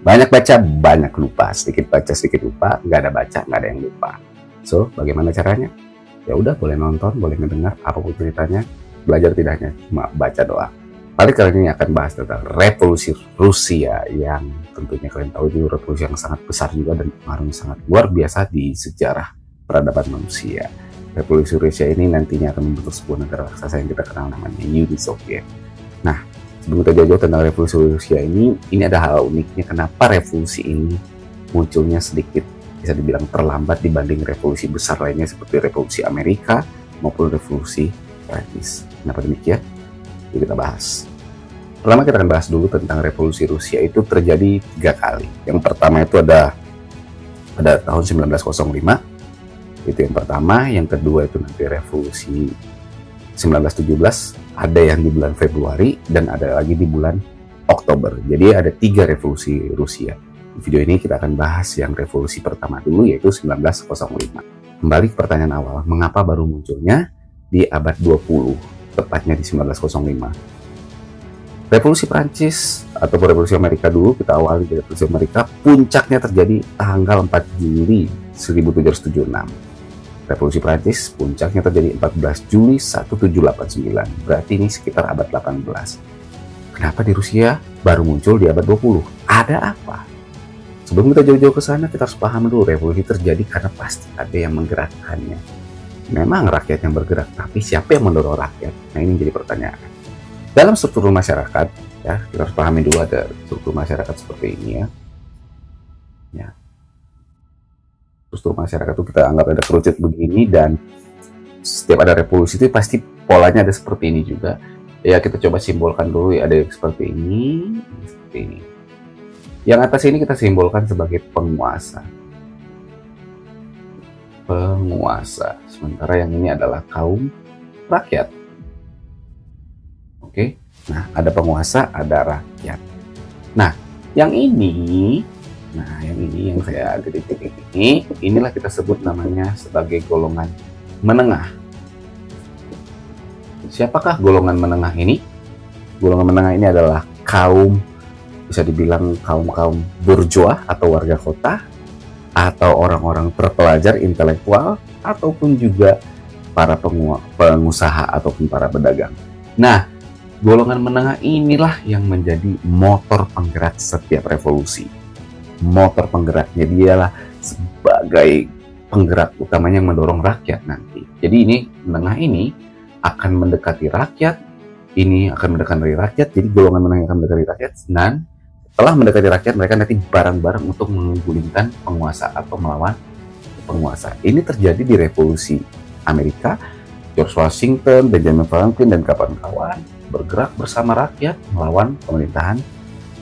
Banyak baca, banyak lupa. Sedikit baca, sedikit lupa. Nggak ada baca, nggak ada yang lupa. So, bagaimana caranya? Ya udah, boleh nonton, boleh mendengar apapun ceritanya. Belajar tidak hanya cuma baca doang. Kali ini akan bahas tentang revolusi Rusia yang tentunya kalian tahu itu revolusi yang sangat besar juga dan pengaruhnya sangat luar biasa di sejarah peradaban manusia. Revolusi Rusia ini nantinya akan membentuk sebuah negara raksasa yang kita kenal namanya Uni Soviet. Nah, sebelum kita jauh-jauh tentang revolusi Rusia ini ada hal uniknya kenapa revolusi ini munculnya sedikit bisa dibilang terlambat dibanding revolusi besar lainnya seperti revolusi Amerika maupun revolusi Prancis. Kenapa demikian? Yuk kita bahas. Pertama kita akan bahas dulu tentang revolusi Rusia itu terjadi 3 kali. Yang pertama itu ada pada tahun 1905, itu yang pertama. Yang kedua itu nanti revolusi 1917, ada yang di bulan Februari dan ada lagi di bulan Oktober. Jadi ada 3 revolusi Rusia. Di video ini kita akan bahas yang revolusi pertama dulu, yaitu 1905. Kembali ke pertanyaan awal, mengapa baru munculnya di abad 20? Tepatnya di 1905. Revolusi Prancis atau Revolusi Amerika dulu, kita awali dari Revolusi Amerika, puncaknya terjadi tanggal 4 Juli 1776. Revolusi Prancis puncaknya terjadi 14 Juli 1789. Berarti ini sekitar abad 18. Kenapa di Rusia baru muncul di abad 20? Ada apa? Sebelum kita jauh-jauh ke sana, kita harus paham dulu revolusi terjadi karena pasti ada yang menggerakkannya. Memang rakyat yang bergerak, tapi siapa yang mendorong rakyat? Nah, ini jadi pertanyaan. Dalam struktur masyarakat, ya, kita harus pahami dulu ada struktur masyarakat seperti ini ya. Struktur masyarakat itu kita anggap ada kerucut begini, dan setiap ada revolusi itu pasti polanya ada seperti ini juga. Ya, kita coba simbolkan dulu ya, ada yang seperti ini, seperti ini. Yang atas ini kita simbolkan sebagai penguasa. Penguasa. Sementara yang ini adalah kaum rakyat. Oke. Nah, ada penguasa, ada rakyat. Nah, yang ini yang saya titik ini, inilah kita sebut namanya sebagai golongan menengah. Siapakah golongan menengah ini? Golongan menengah ini adalah kaum, bisa dibilang kaum bourgeois atau warga kota, atau orang-orang terpelajar intelektual, ataupun juga para pengusaha ataupun para pedagang. Nah, golongan menengah inilah yang menjadi motor penggerak setiap revolusi. Motor penggeraknya dialah sebagai penggerak utamanya yang mendorong rakyat nanti. Jadi ini menengah ini akan mendekati rakyat, ini akan mendekati rakyat, jadi golongan menengah akan mendekati rakyat, dan setelah mendekati rakyat, mereka nanti bareng-bareng untuk menggulingkan penguasa atau melawan penguasa. Ini terjadi di revolusi Amerika. George Washington, Benjamin Franklin, dan kawan-kawan bergerak bersama rakyat melawan pemerintahan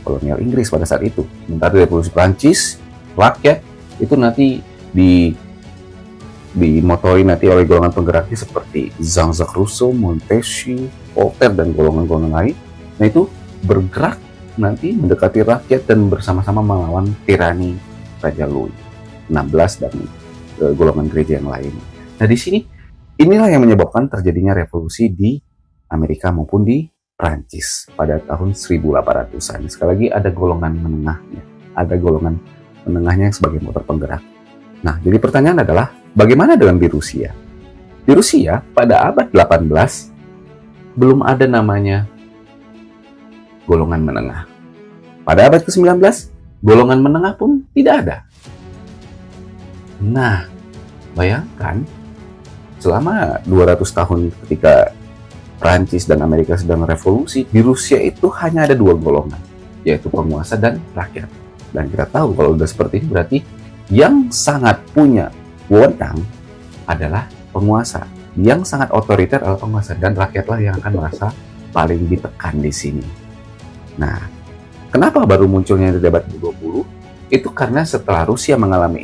kolonial Inggris pada saat itu. Sementara di revolusi Prancis, rakyat itu nanti dimotori nanti oleh golongan penggeraknya seperti Jean-Jacques Rousseau, Montesquieu, Voltaire, dan golongan-golongan lain. Nah, itu bergerak nanti mendekati rakyat dan bersama-sama melawan tirani Raja Louis XVI dan golongan gereja yang lain. Nah, di sini inilah yang menyebabkan terjadinya revolusi di Amerika maupun di Prancis pada tahun 1800-an. Sekali lagi ada golongan menengahnya. Ada golongan menengahnya yang sebagai motor penggerak. Nah, jadi pertanyaan adalah bagaimana dengan di Rusia? Di Rusia pada abad 18 belum ada namanya golongan menengah. Pada abad ke-19, golongan menengah pun tidak ada. Nah, bayangkan selama 200 tahun ketika Prancis dan Amerika sedang revolusi, di Rusia itu hanya ada 2 golongan, yaitu penguasa dan rakyat. Dan kita tahu kalau sudah seperti ini berarti yang sangat punya wewenang adalah penguasa. Yang sangat otoriter adalah penguasa, dan rakyatlah yang akan merasa paling ditekan di sini. Nah, kenapa baru munculnya di abad 20? Itu karena setelah Rusia mengalami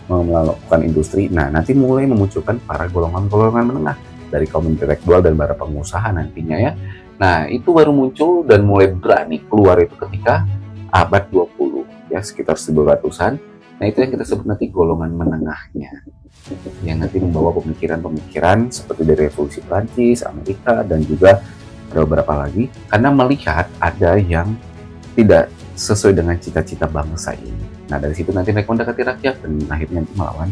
melakukan industri, nah nanti mulai memunculkan para golongan-golongan menengah dari kaum intelektual dan para pengusaha nantinya ya. Nah, itu baru muncul dan mulai berani keluar itu ketika abad 20 ya, sekitar 1900-an. Nah, itu yang kita sebut nanti golongan menengahnya, yang nanti membawa pemikiran-pemikiran seperti dari revolusi Prancis, Amerika, dan juga ada beberapa lagi, karena melihat ada yang tidak sesuai dengan cita-cita bangsa ini. Nah, dari situ nanti mereka mendekati rakyat dan akhirnya melawan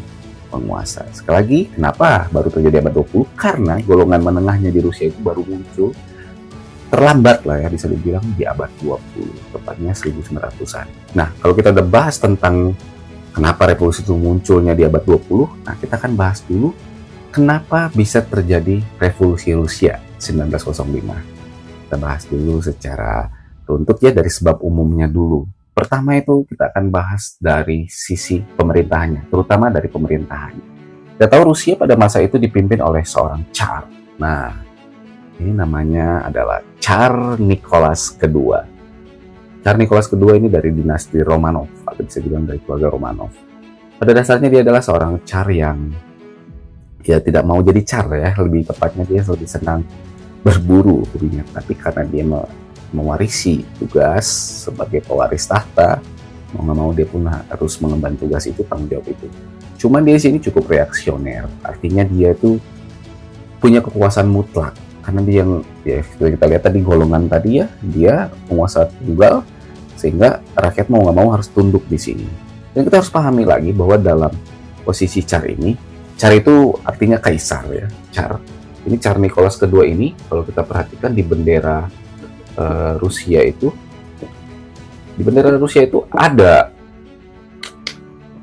penguasa. Sekali lagi, kenapa baru terjadi abad 20? Karena golongan menengahnya di Rusia itu baru muncul terlambat lah ya, bisa dibilang di abad 20, tepatnya 1900-an. Nah, kalau kita udah bahas tentang kenapa revolusi itu munculnya di abad 20, nah kita akan bahas dulu kenapa bisa terjadi revolusi Rusia 1905. Kita bahas dulu secara runtut ya, dari sebab umumnya dulu. Pertama itu kita akan bahas dari sisi pemerintahannya, terutama dari pemerintahannya. Kita tahu Rusia pada masa itu dipimpin oleh seorang Tsar. Nah, ini namanya adalah Tsar Nicholas II. Tsar Nicholas II ini dari dinasti Romanov, atau bisa dibilang dari keluarga Romanov. Pada dasarnya dia adalah seorang Tsar yang ya tidak mau jadi Tsar ya, lebih tepatnya dia lebih senang berburu dirinya. Tapi karena dia mewarisi tugas sebagai pewaris tahta, mau nggak mau dia pun harus mengemban tugas itu, tanggung jawab itu. Cuman dia sini cukup reaksioner, artinya dia itu punya kekuasaan mutlak. Karena dia yang ya, kita lihat tadi golongan tadi ya, dia penguasa tunggal, sehingga rakyat mau nggak mau harus tunduk di sini. Dan kita harus pahami lagi bahwa dalam posisi Tsar ini, Tsar itu artinya kaisar ya, Tsar. Ini Tsar Nicholas II ini, kalau kita perhatikan di bendera Rusia itu, ada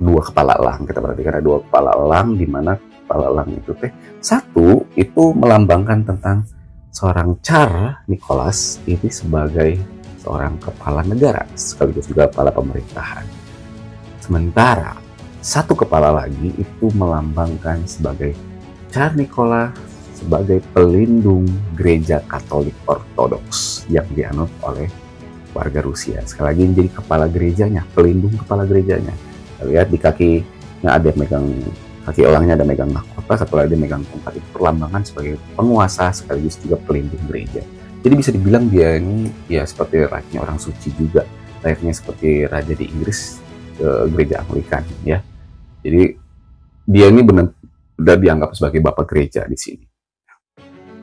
dua kepala elang. Kita perhatikan ada dua kepala elang, di mana kepala elang itu satu itu melambangkan tentang seorang Tsar Nicholas ini sebagai seorang kepala negara sekaligus juga kepala pemerintahan. Sementara satu kepala lagi itu melambangkan sebagai Tsar Nicholas sebagai pelindung gereja Katolik Ortodoks yang dianut oleh warga Rusia. Sekali lagi menjadi kepala gerejanya, pelindung kepala gerejanya. Kita lihat di kakinya ada megang, kaki elangnya ada megang mahkota, satu lagi megang tongkat, itu perlambangan sebagai penguasa sekaligus juga pelindung gereja. Jadi bisa dibilang dia ini ya seperti layaknya orang suci juga, layaknya seperti raja di Inggris, gereja Anglikan ya. Jadi dia ini benar dianggap sebagai bapak gereja di sini.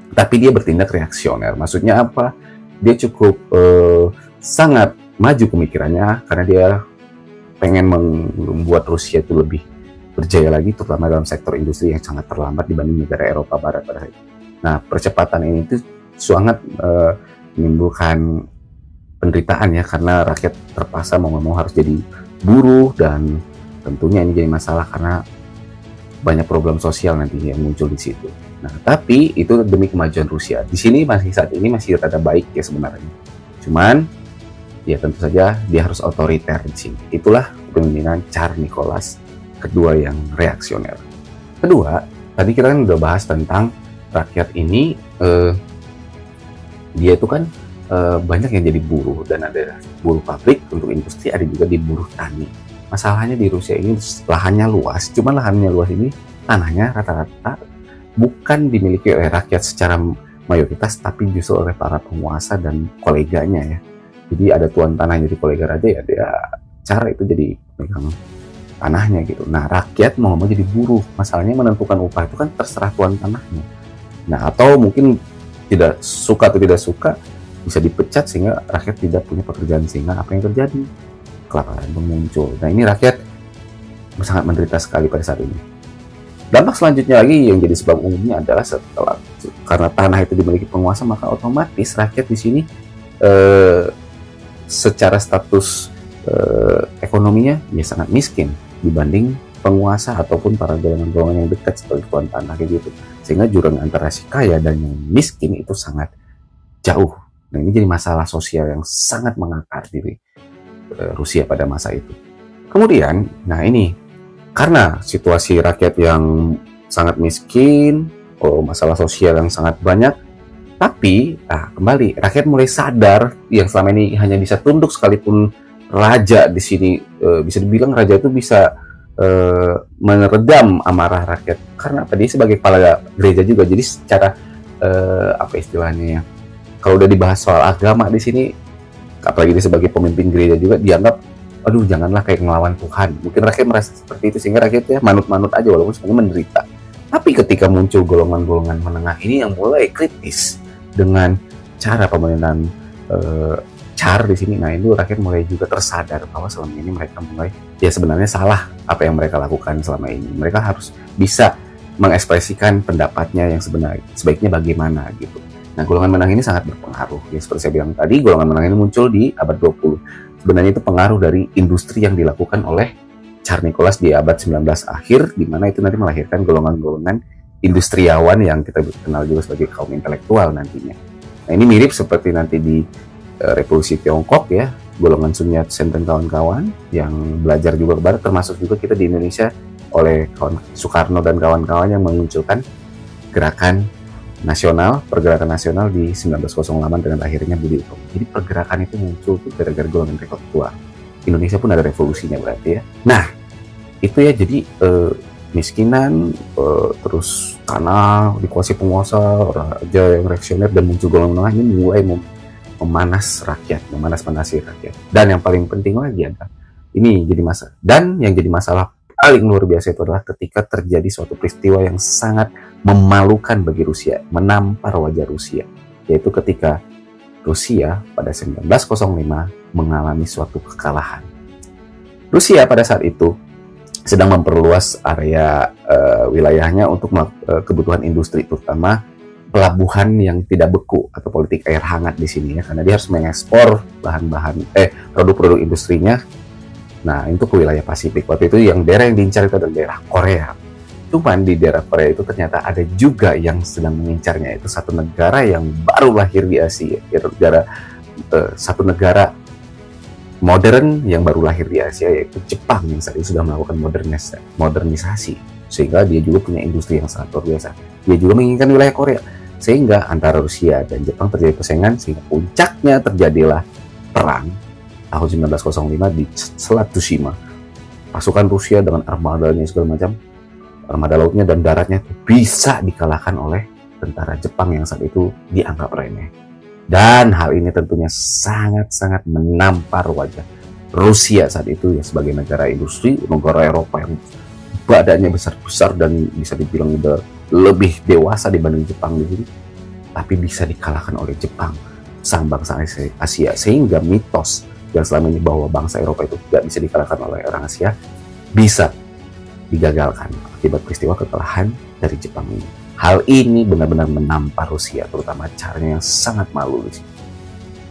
Tapi dia bertindak reaksioner. Maksudnya apa? Dia cukup sangat maju pemikirannya karena dia pengen membuat Rusia itu lebih berjaya lagi, terutama dalam sektor industri yang sangat terlambat dibanding negara Eropa Barat pada hari. Nah, percepatan ini itu sangat menimbulkan penderitaan ya, karena rakyat terpaksa mau nggak mau harus jadi buruh, dan tentunya ini jadi masalah karena banyak problem sosial nanti yang muncul di situ. Nah, tapi itu demi kemajuan Rusia. Di sini saat ini masih rada baik ya sebenarnya. Cuman ya tentu saja dia harus otoriter di sini. Itulah kepemimpinan Tsar Nicholas II yang reaksioner. Kedua, tadi kita kan udah bahas tentang rakyat ini, dia itu kan banyak yang jadi buruh, dan ada buruh pabrik untuk industri, ada juga di buruh tani. Masalahnya di Rusia ini lahannya luas, cuman lahannya luas ini tanahnya rata-rata bukan dimiliki oleh rakyat secara mayoritas, tapi justru oleh para penguasa dan koleganya ya. Jadi ada tuan tanah jadi kolega raja ya, dia cara itu jadi pegang tanahnya gitu. Nah, rakyat mau jadi buruh, masalahnya menentukan upah itu kan terserah tuan tanahnya. Nah, atau mungkin tidak suka atau tidak suka bisa dipecat sehingga rakyat tidak punya pekerjaan, sehingga apa yang terjadi? Kelaparan muncul. Nah, ini rakyat sangat menderita sekali pada saat ini. Dampak selanjutnya lagi yang jadi sebab umumnya adalah karena tanah itu dimiliki penguasa, maka otomatis rakyat di sini secara status ekonominya ya sangat miskin dibanding penguasa ataupun para golongan-golongan yang dekat seperti tuan tanah kayak gitu, sehingga jurang antara si kaya dan yang miskin itu sangat jauh. Nah, ini jadi masalah sosial yang sangat mengakar di Rusia pada masa itu. Kemudian, nah ini karena situasi rakyat yang sangat miskin, masalah sosial yang sangat banyak, tapi kembali rakyat mulai sadar yang selama ini hanya bisa tunduk, sekalipun raja di sini bisa dibilang raja itu bisa meredam amarah rakyat karena dia sebagai kepala gereja juga. Jadi secara apa istilahnya ya, kalau udah dibahas soal agama di sini, apalagi dia sebagai pemimpin gereja juga dianggap, aduh janganlah kayak ngelawan Tuhan. Mungkin rakyat merasa seperti itu sehingga rakyatnya manut-manut aja walaupun sebenarnya menderita. Tapi ketika muncul golongan-golongan menengah ini yang mulai kritis dengan cara pemerintahan Tsar di sini. Nah, itu rakyat mulai juga tersadar bahwa selama ini mereka mulai ya sebenarnya salah apa yang mereka lakukan selama ini. Mereka harus bisa mengekspresikan pendapatnya yang sebaiknya bagaimana gitu. Nah, golongan menang ini sangat berpengaruh. Ya, seperti saya bilang tadi, golongan menang ini muncul di abad 20. Sebenarnya itu pengaruh dari industri yang dilakukan oleh Tsar Nicholas di abad 19 akhir, di mana itu nanti melahirkan golongan-golongan industriawan yang kita kenal juga sebagai kaum intelektual nantinya. Nah, ini mirip seperti nanti di Revolusi Tiongkok ya, golongan Sun Yat-sen dan kawan-kawan yang belajar juga ke barat, termasuk juga kita di Indonesia oleh Soekarno dan kawan-kawan yang memunculkan gerakan nasional, pergerakan nasional di 1908 dengan akhirnya Budi Utomo. Jadi pergerakan itu muncul gara-gara golongan intelektual. Indonesia pun ada revolusinya berarti ya. Nah, itu ya, jadi miskinan, terus tanah dikuasai penguasa, raja yang reaksioner, dan muncul golongan menengah ini mulai memanas rakyat, memanas-manasi rakyat. Dan yang paling penting lagi adalah ini jadi masalah. Dan yang jadi masalah paling luar biasa itu adalah ketika terjadi suatu peristiwa yang sangat memalukan bagi Rusia, menampar wajah Rusia, yaitu ketika Rusia pada 1905 mengalami suatu kekalahan. Rusia pada saat itu sedang memperluas area wilayahnya untuk kebutuhan industri, terutama pelabuhan yang tidak beku atau politik air hangat di sini ya, karena dia harus mengekspor produk-produk industrinya. Nah, itu ke wilayah Pasifik. Waktu itu yang daerah yang diincar itu adalah daerah Korea. Cuman di daerah Korea itu ternyata ada juga yang sedang mengincarnya, itu satu negara yang baru lahir di Asia, yaitu satu negara modern yang baru lahir di Asia, yaitu Jepang, yang saat ini sudah melakukan modernisasi, sehingga dia juga punya industri yang sangat luar biasa. Dia juga menginginkan wilayah Korea, sehingga antara Rusia dan Jepang terjadi persaingan, sehingga puncaknya terjadilah perang tahun 1905 di Selat Tsushima. Pasukan Rusia dengan armadanya segala macam, armada lautnya dan daratnya bisa dikalahkan oleh tentara Jepang yang saat itu dianggap remeh. Dan hal ini tentunya sangat-sangat menampar wajah Rusia saat itu ya, sebagai negara industri, negara Eropa yang badannya besar-besar dan bisa dibilang udah lebih dewasa dibanding Jepang di sini, tapi bisa dikalahkan oleh Jepang, sang bangsa Asia. Sehingga mitos yang selama ini bahwa bangsa Eropa itu tidak bisa dikalahkan oleh orang Asia bisa digagalkan akibat peristiwa kekalahan dari Jepang ini. Hal ini benar-benar menampar Rusia, terutama caranya yang sangat malu di sini.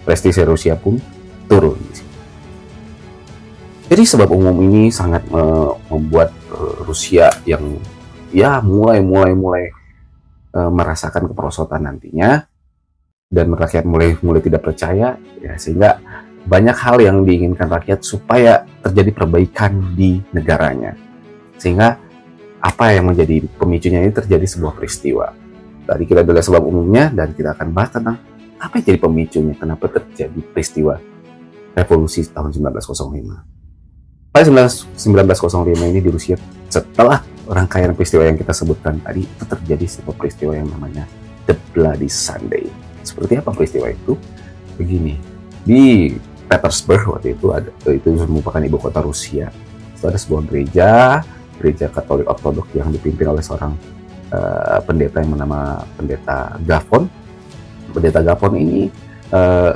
Prestise Rusia pun turun di sini. Jadi sebab umum ini sangat membuat Rusia yang ya mulai merasakan kemerosotan nantinya, dan rakyat mulai tidak percaya ya, sehingga banyak hal yang diinginkan rakyat supaya terjadi perbaikan di negaranya. Sehingga apa yang menjadi pemicunya ini terjadi sebuah peristiwa. Tadi kita lihat sebab umumnya, dan kita akan bahas tentang apa yang jadi pemicunya, kenapa terjadi peristiwa revolusi tahun 1905. Pada 1905 ini di Rusia, setelah rangkaian peristiwa yang kita sebutkan tadi, itu terjadi sebuah peristiwa yang namanya The Bloody Sunday. Seperti apa peristiwa itu? Begini, di Petersburg waktu itu merupakan ibu kota Rusia. Itu ada sebuah gereja Katolik Ortodoks yang dipimpin oleh seorang pendeta yang bernama Pendeta Gavon. Pendeta Gavon ini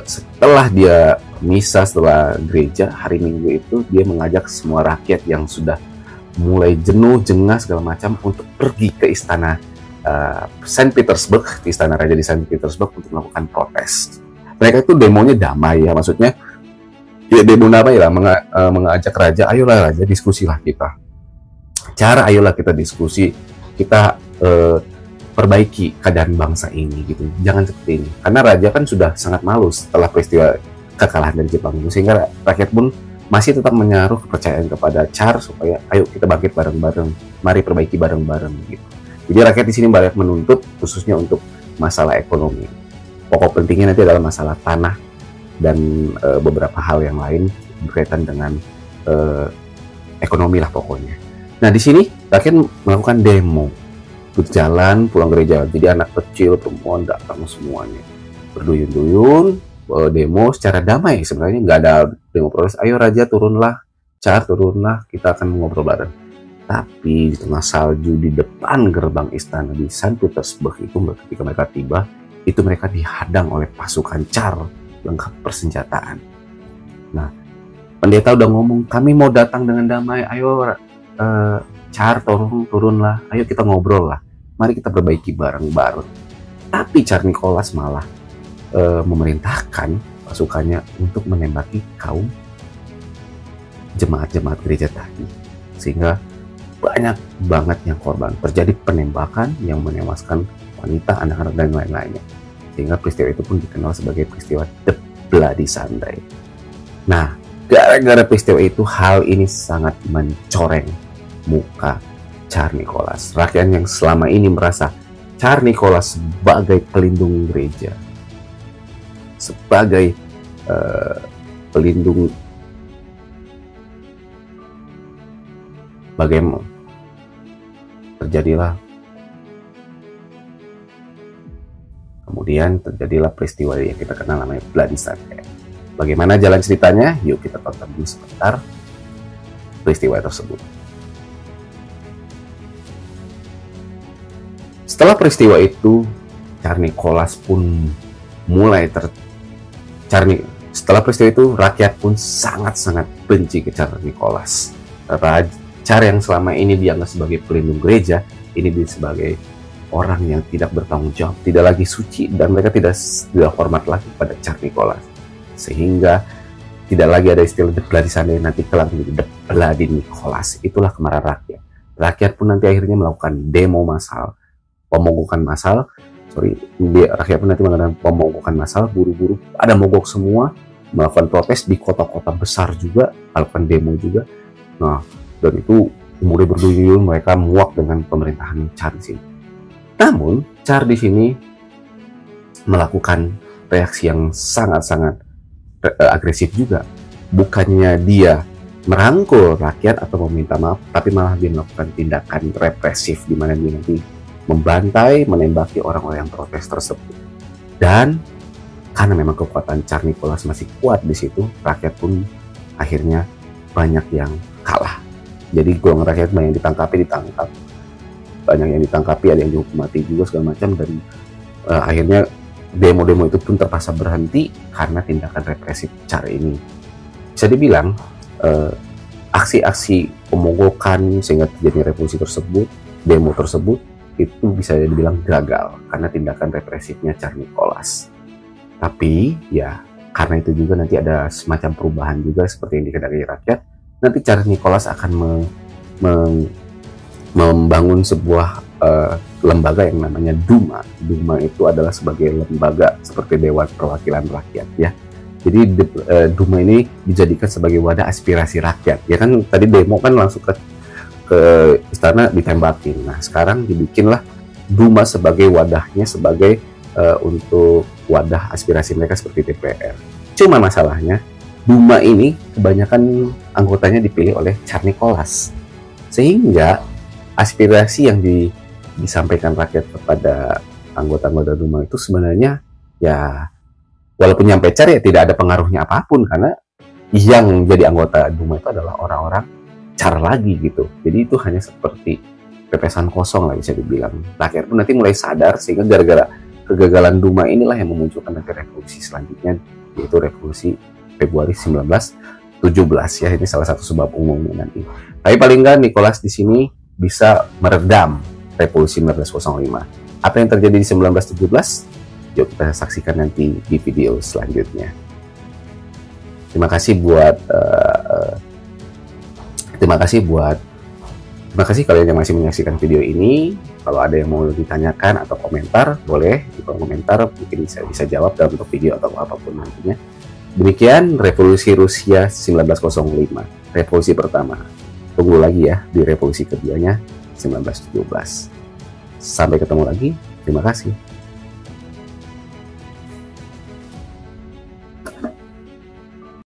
setelah dia misa, setelah gereja hari Minggu itu, dia mengajak semua rakyat yang sudah mulai jenuh, jengah segala macam untuk pergi ke istana Saint Petersburg, ke istana raja di Saint Petersburg untuk melakukan protes. Mereka itu demonya damai ya, maksudnya ya demo damai lah, mengajak raja, ayolah raja, diskusilah kita. Ayolah kita diskusi, kita perbaiki keadaan bangsa ini gitu. Jangan seperti ini. Karena raja kan sudah sangat malu setelah peristiwa kekalahan dari Jepang itu, sehingga rakyat pun masih tetap menaruh kepercayaan kepada Tsar supaya ayo kita bangkit bareng-bareng, mari perbaiki bareng-bareng gitu. Jadi rakyat di sini banyak menuntut, khususnya untuk masalah ekonomi. Pokok pentingnya nanti adalah masalah tanah dan beberapa hal yang lain berkaitan dengan ekonomi lah pokoknya. Nah, di sini rakyat melakukan demo, berjalan pulang gereja. Jadi anak kecil, perempuan datang semuanya berduyun-duyun, demo secara damai. Sebenarnya nggak ada demo protes. Ayo raja turunlah, Tsar turunlah, kita akan ngobrol bareng. Tapi di tengah salju di depan gerbang istana di Saint Petersburg itu, ketika mereka tiba, itu mereka dihadang oleh pasukan Tsar lengkap persenjataan. Nah, pendeta udah ngomong, kami mau datang dengan damai, ayo Char, turunlah, ayo kita ngobrol lah, mari kita perbaiki bareng-bareng. Tapi Char Nicholas malah memerintahkan pasukannya untuk menembaki kaum jemaat-jemaat gereja tadi, sehingga banyak banget yang korban. Terjadi penembakan yang menewaskan wanita, anak-anak, dan lain-lainnya, sehingga peristiwa itu pun dikenal sebagai peristiwa The Bloody Sunday. Nah, gara-gara peristiwa itu, hal ini sangat mencoreng muka Char Nicholas. Rakyat yang selama ini merasa Char Nicholas sebagai pelindung gereja, sebagai pelindung, bagaimana terjadilah peristiwa yang kita kenal namanya Bloody Sunday. Bagaimana jalan ceritanya? Yuk kita tonton dulu sebentar peristiwa tersebut. Setelah peristiwa itu, Char Nicholas pun mulai setelah peristiwa itu, rakyat pun sangat-sangat benci ke Char Nicholas. Char yang selama ini dianggap sebagai pelindung gereja, ini sebagai orang yang tidak bertanggung jawab, tidak lagi suci, dan mereka tidak hormat lagi pada Char Nicholas. Sehingga tidak lagi ada istilah The Bloody Sunday, nanti kelak menjadi The Bloody Nicholas. Itulah kemarahan rakyat. Rakyat pun nanti akhirnya melakukan demo massal, pemogokan massal. Rakyat pun nanti mengadakan pemogokan massal, buru-buru ada mogok semua, melakukan protes di kota-kota besar juga, melakukan demo juga. Nah, dan itu kemudian berduyun, mereka muak dengan pemerintahan Char di sini. Namun, Char di sini melakukan reaksi yang sangat-sangat agresif juga. Bukannya dia merangkul rakyat atau meminta maaf, tapi malah dia melakukan tindakan represif, di mana dia nanti membantai, menembaki orang-orang yang protes tersebut. Dan karena memang kekuatan Char Nicholas masih kuat di situ, rakyat pun akhirnya banyak yang kalah. Jadi golongan rakyat banyak yang ditangkap, banyak yang ditangkapi, ada yang dihukum mati juga segala macam, dan akhirnya demo-demo itu pun terpaksa berhenti karena tindakan represif Char ini. Bisa dibilang aksi-aksi pemogokan sehingga terjadi revolusi tersebut, demo tersebut, itu bisa dibilang gagal karena tindakan represifnya Char Nicholas. Tapi ya karena itu juga nanti ada semacam perubahan juga seperti yang dikehendaki rakyat. Nanti Char Nicholas akan membangun sebuah lembaga yang namanya Duma. Duma itu adalah sebagai lembaga seperti Dewan Perwakilan Rakyat ya. Jadi Duma ini dijadikan sebagai wadah aspirasi rakyat. Ya kan tadi demo kan langsung ke istana ditembakin. Nah sekarang dibikinlah Duma sebagai wadahnya, sebagai untuk wadah aspirasi mereka seperti DPR. Cuma masalahnya Duma ini kebanyakan anggotanya dipilih oleh Char Nicholas, sehingga aspirasi yang disampaikan rakyat kepada anggota-anggota Duma itu sebenarnya ya walaupun nyampe Char ya tidak ada pengaruhnya apapun, karena yang jadi anggota Duma itu adalah orang-orang Char lagi gitu. Jadi itu hanya seperti pepesan kosong lah bisa dibilang. Rakyat pun nanti mulai sadar, sehingga gara-gara kegagalan Duma inilah yang memunculkan nanti revolusi selanjutnya, yaitu revolusi Februari 1917 ya. Ini salah satu sebab umumnya nanti. Tapi paling nggak Nicholas di sini bisa meredam revolusi 1905. Apa yang terjadi di 1917? Yuk kita saksikan nanti di video selanjutnya. Terima kasih kalian yang masih menyaksikan video ini. Kalau ada yang mau ditanyakan atau komentar, boleh di kolom komentar, mungkin saya bisa jawab dalam bentuk video atau apapun nantinya. Demikian revolusi Rusia 1905, revolusi pertama. Tunggu lagi ya di revolusi keduanya 1917. Sampai ketemu lagi. Terima kasih.